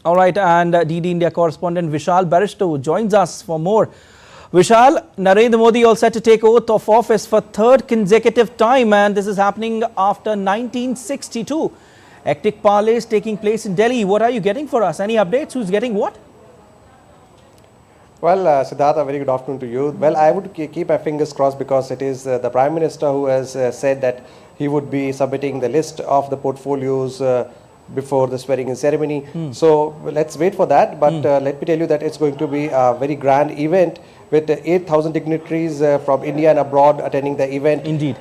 All right, and DD India correspondent Vishal Baristo joins us for more. Vishal, Narendra Modi all set to take oath of office for third consecutive time, and this is happening after 1962. Hectic parleys taking place in Delhi. What are you getting for us? Any updates? Who's getting what? Well, Siddhartha, very good afternoon to you. Well, I would keep my fingers crossed because it is the Prime Minister who has said that he would be submitting the list of the portfolios before the swearing-in ceremony. So let's wait for that. But let me tell you that it's going to be a very grand event with 8,000 dignitaries from India and abroad attending the event. Indeed.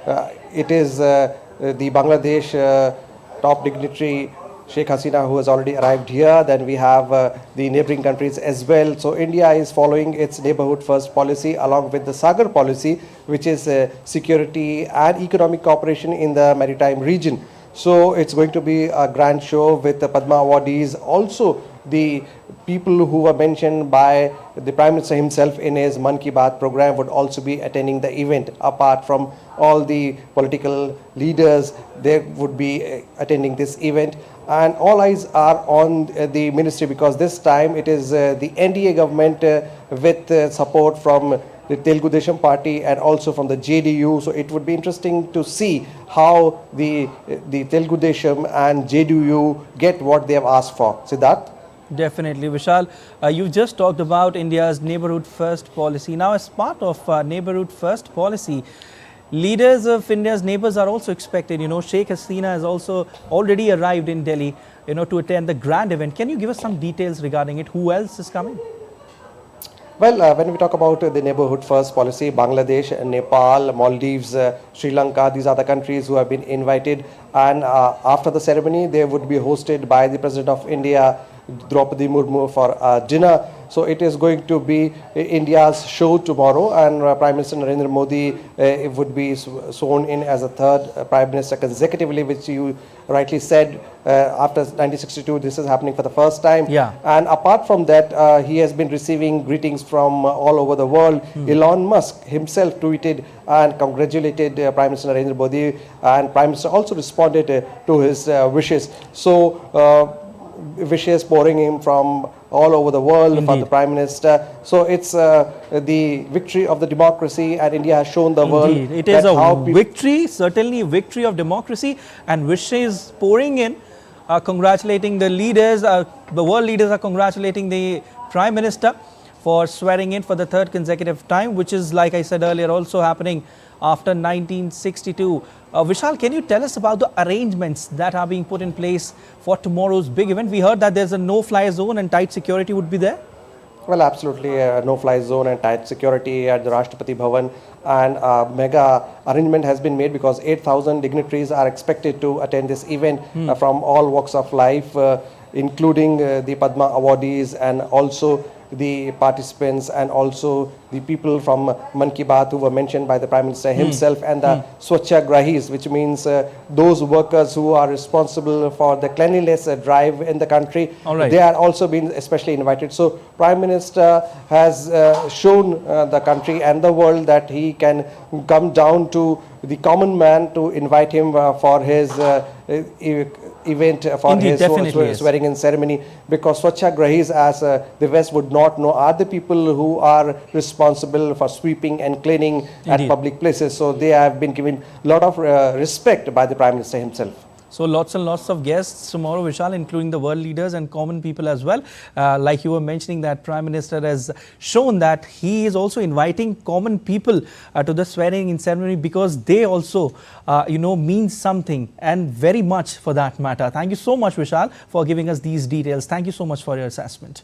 It is the Bangladesh top dignitary Sheikh Hasina, who has already arrived here. Then we have the neighboring countries as well. So India is following its neighborhood first policy along with the Sagar policy, which is security and economic cooperation in the maritime region. So it's going to be a grand show with the Padma awardees. Also, the people who were mentioned by the Prime Minister himself in his Mann Ki Baat program would also be attending the event. Apart from all the political leaders, they would be attending this event. And all eyes are on the ministry because this time it is the NDA government with support from the Telugu Desam party and also from the JDU. So it would be interesting to see how the Telugu Desam and JDU get what they have asked for. Siddharth? Definitely, Vishal. You just talked about India's neighborhood first policy. Now, as part of neighborhood first policy, leaders of India's neighbors are also expected. Sheikh Hasina has also already arrived in Delhi, to attend the grand event. Can you give us some details regarding it? Who else is coming? Well, when we talk about the neighborhood first policy, Bangladesh, Nepal, Maldives, Sri Lanka, these are the countries who have been invited. And after the ceremony, they would be hosted by the President of India, Droupadi Murmu, for dinner. So it is going to be India's show tomorrow, and Prime Minister Narendra Modi would be sworn in as a third Prime Minister consecutively, which you rightly said, after 1962, this is happening for the first time. Yeah. And apart from that, he has been receiving greetings from all over the world. Elon Musk himself tweeted and congratulated Prime Minister Narendra Modi, and Prime Minister also responded to his wishes. So wishes pouring in from all over the world. Indeed. For the Prime Minister. So it's the victory of the democracy, and India has shown the world. It is a victory, certainly a victory of democracy, and wishes pouring in, congratulating the leaders. The world leaders are congratulating the Prime Minister for swearing in for the third consecutive time, which is, like I said earlier, also happening after 1962. Vishal, can you tell us about the arrangements that are being put in place for tomorrow's big event? We heard that there's a no-fly zone and tight security would be there. Well, absolutely, no-fly zone and tight security at the Rashtrapati Bhavan, and mega arrangement has been made because 8,000 dignitaries are expected to attend this event from all walks of life, including the Padma awardees and also the participants and also the people from Mann Ki Baat who were mentioned by the Prime Minister himself, and the Swachhagrahis, which means those workers who are responsible for the cleanliness drive in the country. Right. They are also being especially invited. So Prime Minister has shown the country and the world that he can come down to the common man to invite him for his event, for his swearing-in ceremony, because Swachhagrahis, as the West would not know, are the people who are responsible for sweeping and cleaning at public places. So they have been given a lot of respect by the Prime Minister himself. So lots and lots of guests tomorrow, Vishal, including the world leaders and common people as well. Like you were mentioning, that Prime Minister has shown that he is also inviting common people to the swearing-in ceremony because they also, mean something, and very much for that matter. Thank you so much, Vishal, for giving us these details. Thank you so much for your assessment.